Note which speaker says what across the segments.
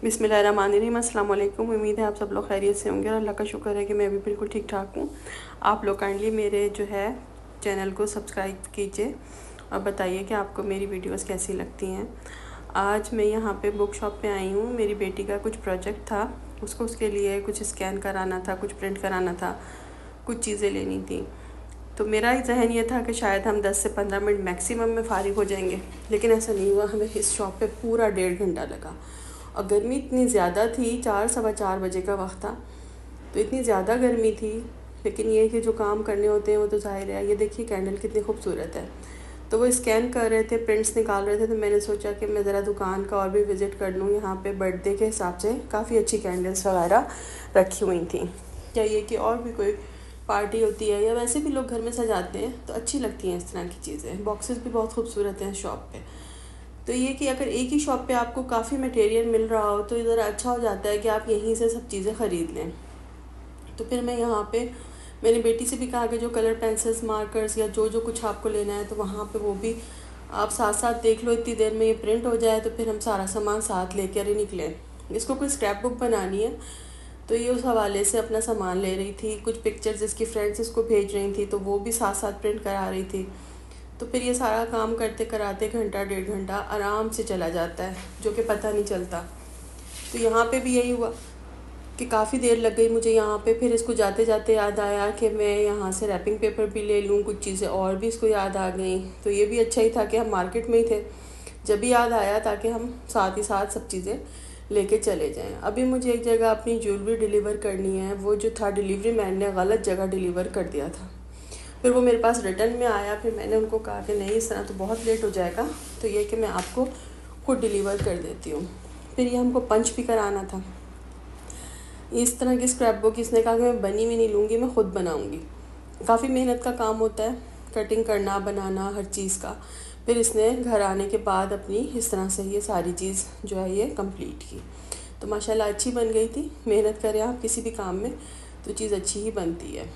Speaker 1: बिस्मिल्लाहिर्रहमानिर्रहीम। अस्सलाम वालेकुम। उम्मीद है आप सब लोग खैरियत से होंगे और अल्लाह का शुक्र है कि मैं भी बिल्कुल ठीक ठाक हूँ। आप लोग काइंडली मेरे जो है चैनल को सब्सक्राइब कीजिए और बताइए कि आपको मेरी वीडियोस कैसी लगती हैं। आज मैं यहाँ पे बुक शॉप पे आई हूँ। मेरी बेटी का कुछ प्रोजेक्ट था, उसके लिए कुछ स्कैन कराना था, कुछ प्रिंट कराना था, कुछ चीज़ें लेनी थी। तो मेरा जहन ये था कि शायद हम 10 से 15 मिनट मैक्सिमम में फ़ारिग हो जाएंगे, लेकिन ऐसा नहीं हुआ। हमें इस शॉप पे पूरा 1.5 घंटा लगा और गर्मी इतनी ज़्यादा थी। 4 सवा 4 बजे का वक्त था, तो इतनी ज़्यादा गर्मी थी। लेकिन ये कि जो काम करने होते हैं वो तो ज़ाहिर है। ये देखिए कैंडल कितनी खूबसूरत है। तो वो स्कैन कर रहे थे, प्रिंट्स निकाल रहे थे, तो मैंने सोचा कि मैं ज़रा दुकान का और भी विज़िट कर लूँ। यहाँ पे बर्थडे के हिसाब से काफ़ी अच्छी कैंडल्स वगैरह रखी हुई थी। क्या ये कि और भी कोई पार्टी होती है या वैसे भी लोग घर में सजाते हैं तो अच्छी लगती हैं इस तरह की चीज़ें। बॉक्सेस भी बहुत खूबसूरत हैं शॉप पे। तो ये कि अगर एक ही शॉप पे आपको काफ़ी मटेरियल मिल रहा हो तो ज़रा अच्छा हो जाता है कि आप यहीं से सब चीज़ें ख़रीद लें। तो फिर मैं यहाँ पे मेरी बेटी से भी कहा कि जो कलर पेंसिल्स, मार्कर्स या जो जो कुछ आपको लेना है तो वहाँ पे वो भी आप साथ साथ देख लो। इतनी देर में ये प्रिंट हो जाए तो फिर हम सारा सामान साथ लेकर ही निकलें। इसको कोई स्क्रैप बुक बनानी है तो ये उस हवाले से अपना सामान ले रही थी। कुछ पिक्चर्स इसकी फ्रेंड्स इसको भेज रही थी तो वो भी साथ साथ प्रिंट करा रही थी। तो फिर ये सारा काम करते कराते घंटा 1.5 घंटा आराम से चला जाता है, जो कि पता नहीं चलता। तो यहाँ पे भी यही हुआ कि काफ़ी देर लग गई मुझे यहाँ पे। फिर इसको जाते जाते याद आया कि मैं यहाँ से रैपिंग पेपर भी ले लूँ, कुछ चीज़ें और भी इसको याद आ गई। तो ये भी अच्छा ही था कि हम मार्केट में ही थे जब भी याद आया, ताकि हम साथ ही साथ सब चीज़ें लेके चले जाएं। अभी मुझे एक जगह अपनी ज्वेलरी डिलीवर करनी है। वो जो था डिलीवरी मैन ने गलत जगह डिलीवर कर दिया था। फिर वो मेरे पास रिटर्न में आया। फिर मैंने उनको कहा कि नहीं, इस तरह तो बहुत लेट हो जाएगा, तो ये कि मैं आपको खुद डिलीवर कर देती हूँ। फिर ये हमको पंच भी कराना था। इस तरह की स्क्रैप बुक इसने कहा कि मैं बनी हुई नहीं लूँगी, मैं ख़ुद बनाऊँगी। काफ़ी मेहनत का काम होता है, कटिंग करना, बनाना, हर चीज़ का। फिर इसने घर आने के बाद अपनी इस तरह से ये सारी चीज़ जो है ये कंप्लीट की। तो माशाल्लाह अच्छी बन गई थी। मेहनत करें आप किसी भी काम में तो चीज़ अच्छी ही बनती है।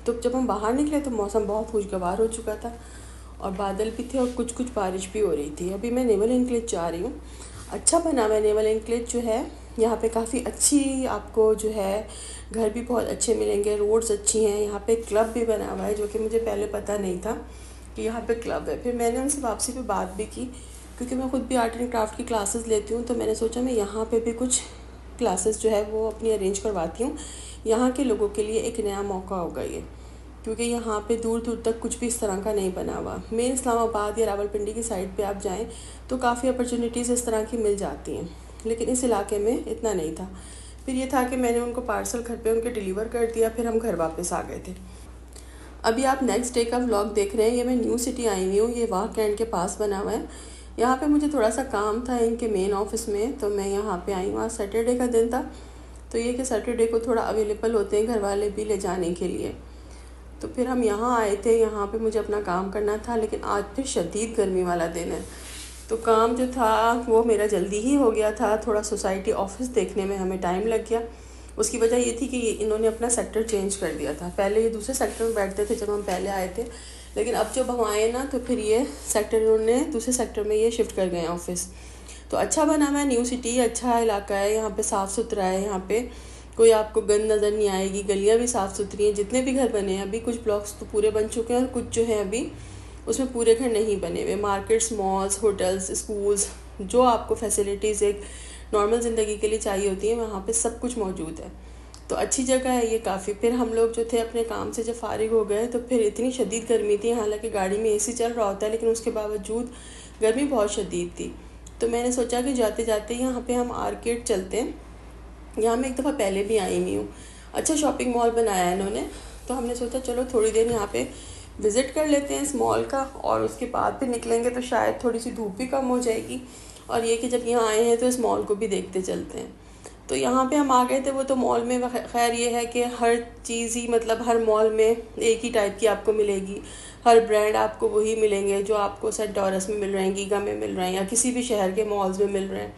Speaker 1: तो जब हम बाहर निकले तो मौसम बहुत खुशगवार हो चुका था और बादल भी थे और कुछ कुछ बारिश भी हो रही थी। अभी मैं नेवल इंक्लेज जा रही हूँ। अच्छा बना हुआ है नेवल इंक्लेज जो है। यहाँ पे काफ़ी अच्छी आपको जो है घर भी बहुत अच्छे मिलेंगे, रोड्स अच्छी हैं। यहाँ पे क्लब भी बना हुआ है, जो कि मुझे पहले पता नहीं था कि यहाँ पे क्लब है। फिर मैंने उनसे वापसी पे बात भी की, क्योंकि मैं खुद भी आर्ट एंड क्राफ्ट की क्लासेस लेती हूँ। तो मैंने सोचा मैं यहाँ पे भी कुछ क्लासेस जो है वो अपनी अरेंज करवाती हूँ। यहाँ के लोगों के लिए एक नया मौका होगा ये, क्योंकि यहाँ पे दूर दूर तक कुछ भी इस तरह का नहीं बना हुआ। मेन इस्लामाबाद या रावलपिंडी की साइड पे आप जाएं तो काफ़ी अपॉर्चुनिटीज़ इस तरह की मिल जाती हैं, लेकिन इस इलाके में इतना नहीं था। फिर ये था कि मैंने उनको पार्सल घर पे उनके डिलीवर कर दिया। फिर हम घर वापस आ गए थे। अभी आप नेक्स्ट डे का व्लॉग देख रहे हैं। ये मैं न्यू सिटी आई हुई हूँ। ये वाह कैंट के पास बना हुआ है। यहाँ पे मुझे थोड़ा सा काम था इनके मेन ऑफिस में, तो मैं यहाँ पे आई हूँ। आज सैटरडे का दिन था, तो ये कि सैटरडे को थोड़ा अवेलेबल होते हैं घर वाले भी ले जाने के लिए। तो फिर हम यहाँ आए थे। यहाँ पे मुझे अपना काम करना था, लेकिन आज फिर शदीद गर्मी वाला दिन है, तो काम जो था वो मेरा जल्दी ही हो गया था। थोड़ा सोसाइटी ऑफिस देखने में हमें टाइम लग गया। उसकी वजह ये थी कि इन्होंने अपना सेक्टर चेंज कर दिया था। पहले ये दूसरे सेक्टर में बैठते थे जब हम पहले आए थे, लेकिन अब जब हम आए ना तो फिर ये सेक्टर इन्होंने दूसरे सेक्टर में ये शिफ्ट कर गए ऑफिस। तो अच्छा बना हुआ है, न्यू सिटी, अच्छा इलाका है। यहाँ पे साफ़ सुथरा है। यहाँ पे कोई आपको गंद नज़र नहीं आएगी। गलियाँ भी साफ़ सुथरी हैं। जितने भी घर बने हैं, अभी कुछ ब्लॉक्स तो पूरे बन चुके हैं और कुछ जो हैं अभी उसमें पूरे घर नहीं बने हुए। मार्केट्स, मॉल्स, होटल्स, स्कूल्स, जो आपको फैसिलिटीज़ एक नॉर्मल ज़िंदगी के लिए चाहिए होती हैं, वहाँ पे सब कुछ मौजूद है। तो अच्छी जगह है ये काफ़ी। फिर हम लोग जो थे अपने काम से जब फारिग हो गए तो फिर इतनी शदीद गर्मी थी। हालांकि गाड़ी में एसी चल रहा होता है, लेकिन उसके बावजूद गर्मी बहुत शदीद थी। तो मैंने सोचा कि जाते जाते यहाँ पे हम आर्केड चलते हैं। यहाँ मैं एक दफ़ा पहले भी आई हुई हूँ। अच्छा शॉपिंग मॉल बनाया है इन्होंने, तो हमने सोचा चलो थोड़ी देर यहाँ पे विज़िट कर लेते हैं इस मॉल का, और उसके बाद फिर निकलेंगे तो शायद थोड़ी सी धूप भी कम हो जाएगी। और ये कि जब यहाँ आए हैं तो इस मॉल को भी देखते चलते हैं। तो यहाँ पे हम आ गए थे। वो तो मॉल में खैर ये है कि हर चीज़ ही, मतलब हर मॉल में एक ही टाइप की आपको मिलेगी। हर ब्रांड आपको वही मिलेंगे जो आपको सेंट डॉरस में मिल रहे हैं, गीगा में मिल रहे हैं, या किसी भी शहर के मॉल्स में मिल रहे हैं।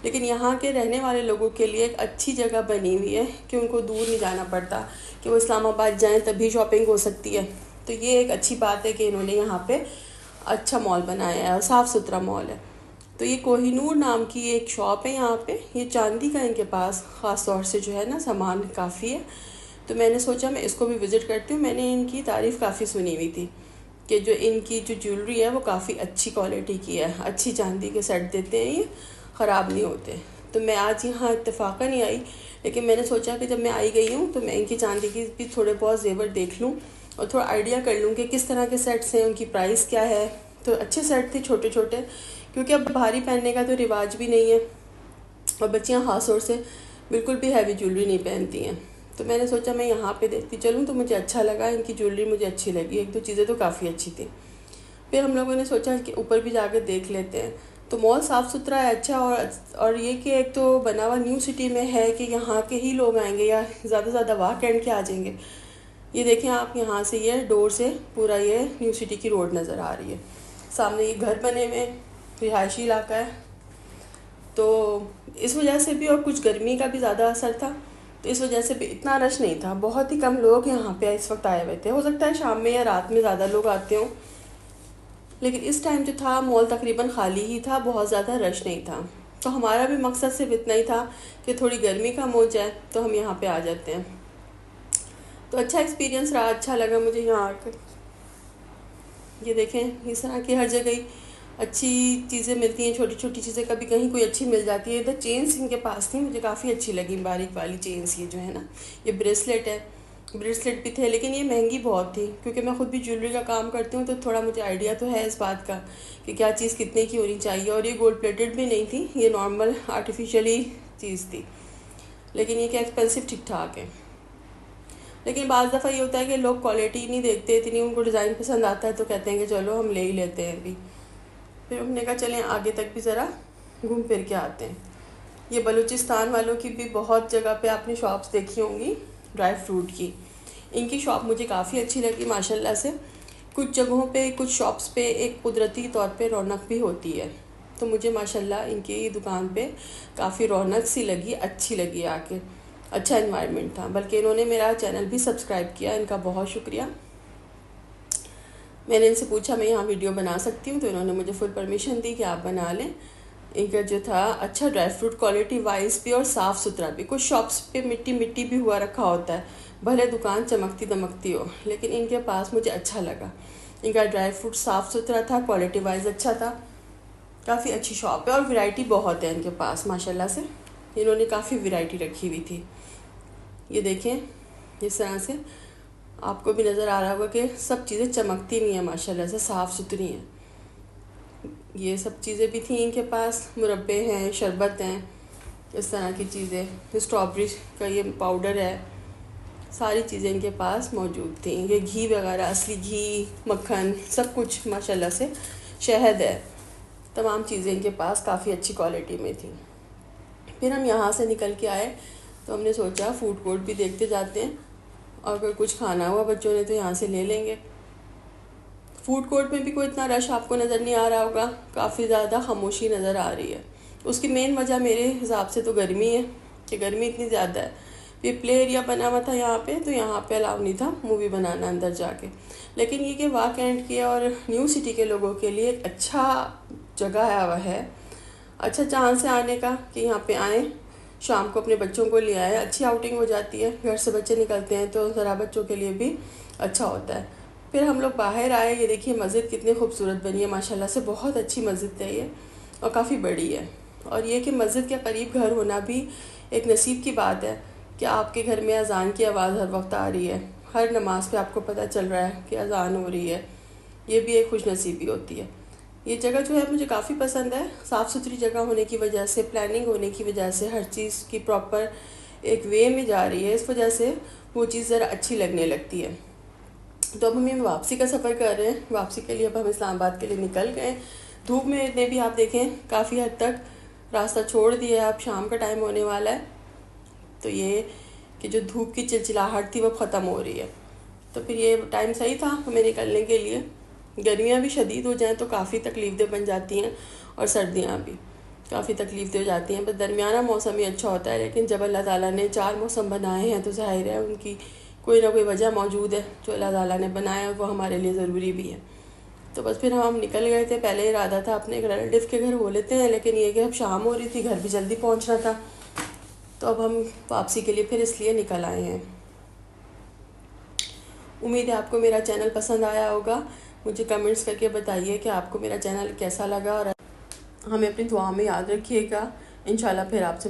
Speaker 1: लेकिन यहाँ के रहने वाले लोगों के लिए एक अच्छी जगह बनी हुई है कि उनको दूर नहीं जाना पड़ता कि वो इस्लामाबाद जाएं तभी शॉपिंग हो सकती है। तो ये एक अच्छी बात है कि इन्होंने यहाँ पे अच्छा मॉल बनाया है और साफ़ सुथरा मॉल है। तो ये कोहिनूर नाम की एक शॉप है यहाँ पे। ये चांदी का इनके पास ख़ास तौर से जो है ना सामान काफ़ी है। तो मैंने सोचा मैं इसको भी विज़िट करती हूँ। मैंने इनकी तारीफ़ काफ़ी सुनी हुई थी कि जो इनकी जो ज्वेलरी है वो काफ़ी अच्छी क्वालिटी की है, अच्छी चांदी के सेट देते हैं, ये ख़राब नहीं होते। तो मैं आज यहाँ इत्तेफाकन नहीं आई, लेकिन मैंने सोचा कि जब मैं आई गई हूँ तो मैं इनकी चांदी की भी थोड़े बहुत जेवर देख लूँ और थोड़ा आइडिया कर लूँ कि किस तरह के सेट्स हैं, उनकी प्राइस क्या है। तो अच्छे सेट थे छोटे छोटे, क्योंकि अब भारी पहनने का तो रिवाज भी नहीं है और बच्चियाँ ख़ास तौर से बिल्कुल भी हैवी ज्वेलरी नहीं पहनती हैं। तो मैंने सोचा मैं यहाँ पे देखती चलूँ, तो मुझे अच्छा लगा, इनकी ज्वेलरी मुझे अच्छी लगी। एक दो चीज़ें तो काफ़ी अच्छी थी। फिर हम लोगों ने सोचा कि ऊपर भी जाकर देख लेते हैं। तो मॉल साफ़ सुथरा है, अच्छा, और ये कि एक तो बना हुआ न्यू सिटी में है कि यहाँ के ही लोग आएंगे या ज़्यादा से ज़्यादा वाह कैंड के आ जाएंगे। ये देखें आप, यहाँ से ये डोर से पूरा ये न्यू सिटी की रोड नज़र आ रही है। सामने ये घर बने हुए, रिहायशी इलाका है। तो इस वजह से भी और कुछ गर्मी का भी ज़्यादा असर था, तो इस वजह से भी इतना रश नहीं था। बहुत ही कम लोग यहाँ पे इस वक्त आए हुए थे। हो सकता है शाम में या रात में ज़्यादा लोग आते हों, लेकिन इस टाइम जो था मॉल तकरीबन खाली ही था, बहुत ज़्यादा रश नहीं था। तो हमारा भी मकसद सिर्फ इतना ही था कि थोड़ी गर्मी कम हो जाए तो हम यहाँ पे आ जाते हैं। तो अच्छा एक्सपीरियंस रहा, अच्छा लगा मुझे यहाँ आकर। ये देखें, इस तरह की हर जगह ही अच्छी चीज़ें मिलती हैं, छोटी छोटी चीज़ें, कभी कहीं कोई अच्छी मिल जाती है। इधर चेन्स इनके पास थी, मुझे काफ़ी अच्छी लगी, बारीक वाली चेन्स। ये जो है ना, ये ब्रेसलेट है, ब्रेसलेट भी थे, लेकिन ये महंगी बहुत थी। क्योंकि मैं खुद भी ज्वेलरी का काम करती हूँ तो थोड़ा मुझे आइडिया तो है इस बात का कि क्या चीज़ कितने की होनी चाहिए। और ये गोल्ड प्लेटेड भी नहीं थी, ये नॉर्मल आर्टिफिशियली चीज़ थी, लेकिन ये क्या एक्सपेंसिव ठीक ठाक है। लेकिन बाज़ दफ़ा ये होता है कि लोग क्वालिटी नहीं देखते इतनी, उनको डिज़ाइन पसंद आता है तो कहते हैं कि चलो हम ले ही लेते हैं अभी। फिर हमने कहा चलें आगे तक भी ज़रा घूम फिर के आते हैं। ये बलूचिस्तान वालों की भी बहुत जगह पे आपने शॉप्स देखी होंगी ड्राई फ्रूट की। इनकी शॉप मुझे काफ़ी अच्छी लगी माशाल्लाह से। कुछ जगहों पे, कुछ शॉप्स पे एक कुदरती तौर पे रौनक भी होती है। तो मुझे माशाल्लाह इनकी दुकान पे काफ़ी रौनक सी लगी, अच्छी लगी आके। अच्छा इन्वायरमेंट था। बल्कि इन्होंने मेरा चैनल भी सब्सक्राइब किया, इनका बहुत शुक्रिया। मैंने इनसे पूछा मैं यहाँ वीडियो बना सकती हूँ, तो इन्होंने मुझे फुल परमिशन दी कि आप बना लें। इनका जो था अच्छा ड्राई फ्रूट क्वालिटी वाइज भी और साफ़ सुथरा भी। कुछ शॉप्स पे मिट्टी मिट्टी भी हुआ रखा होता है, भले दुकान चमकती दमकती हो, लेकिन इनके पास मुझे अच्छा लगा। इनका ड्राई फ्रूट साफ़ सुथरा था, क्वालिटी वाइज अच्छा था। काफ़ी अच्छी शॉप है और वैरायटी बहुत है इनके पास माशाल्लाह से। इन्होंने काफ़ी वैरायटी रखी हुई थी। ये देखें, इस तरह से आपको भी नज़र आ रहा होगा कि सब चीज़ें चमकती हुई हैं माशाल्लाह से, साफ़ सुथरी हैं। ये सब चीज़ें भी थी इनके पास, मुरब्बे हैं, शरबत हैं, इस तरह की चीज़ें, स्ट्रॉबेरी का ये पाउडर है, सारी चीज़ें इनके पास मौजूद थी। ये घी वगैरह, असली घी, मक्खन, सब कुछ माशाल्लाह से, शहद है, तमाम चीज़ें इनके पास काफ़ी अच्छी क्वालिटी में थी। फिर हम यहाँ से निकल के आए तो हमने सोचा फ़ूड कोर्ट भी देखते जाते हैं, और अगर कुछ खाना हुआ बच्चों ने तो यहाँ से ले लेंगे। फ़ूड कोर्ट में भी कोई इतना रश आपको नज़र नहीं आ रहा होगा, काफ़ी ज़्यादा खामोशी नज़र आ रही है। उसकी मेन वजह मेरे हिसाब से तो गर्मी है, कि गर्मी इतनी ज़्यादा है। ये प्ले एरिया बना हुआ था यहाँ पे, तो यहाँ पे अलाउ नहीं था मूवी बनाना अंदर जाके। लेकिन ये कि वाह कैंट के और न्यू सिटी के लोगों के लिए एक अच्छा जगह है, अच्छा चांस है आने का कि यहाँ पे आएँ, शाम को अपने बच्चों को ले आए, अच्छी आउटिंग हो जाती है। घर से बच्चे निकलते हैं तो ज़रा बच्चों के लिए भी अच्छा होता है। फिर हम लोग बाहर आए, ये देखिए मस्जिद कितनी खूबसूरत बनी है माशाल्लाह से, बहुत अच्छी मस्जिद है ये और काफ़ी बड़ी है। और ये कि मस्जिद के करीब घर होना भी एक नसीब की बात है कि आपके घर में अज़ान की आवाज़ हर वक्त आ रही है, हर नमाज पे आपको पता चल रहा है कि अज़ान हो रही है। ये भी एक खुशनसीबी होती है। ये जगह जो है मुझे काफ़ी पसंद है, साफ़ सुथरी जगह होने की वजह से, प्लानिंग होने की वजह से, हर चीज़ की प्रॉपर एक वे में जा रही है, इस वजह से वो चीज़ ज़रा अच्छी लगने लगती है। तो अब हम वापसी का सफ़र कर रहे हैं। वापसी के लिए अब हम इस्लामाबाद के लिए निकल गए। धूप में भी आप देखें काफ़ी हद तक रास्ता छोड़ दिया है, अब शाम का टाइम होने वाला है। तो ये कि जो धूप की चिलचिलाहट थी वो ख़त्म हो रही है, तो फिर ये टाइम सही था हमें निकलने के लिए। गर्मियाँ भी शदीद हो जाएँ तो काफ़ी तकलीफ़देह बन जाती हैं, और सर्दियाँ भी काफ़ी तकलीफ़देह हो जाती हैं। बस दरमियाना मौसम ही अच्छा होता है। लेकिन जब अल्लाह ताला ने 4 मौसम बनाए हैं तो ज़ाहिर है उनकी कोई ना कोई वजह मौजूद है, जो अल्लाह ताला ने बनाया है वो हमारे लिए ज़रूरी भी है। तो बस फिर हम निकल गए थे। पहले इरादा था अपने रिलेटिव के घर हो लेते हैं, लेकिन ये कि अब शाम हो रही थी, घर भी जल्दी पहुंचना था, तो अब हम वापसी के लिए फिर इसलिए निकल आए हैं। उम्मीद है आपको मेरा चैनल पसंद आया होगा। मुझे कमेंट्स करके बताइए कि आपको मेरा चैनल कैसा लगा, और हमें अपनी दुआ में याद रखिएगा। इंशाल्लाह फिर आपसे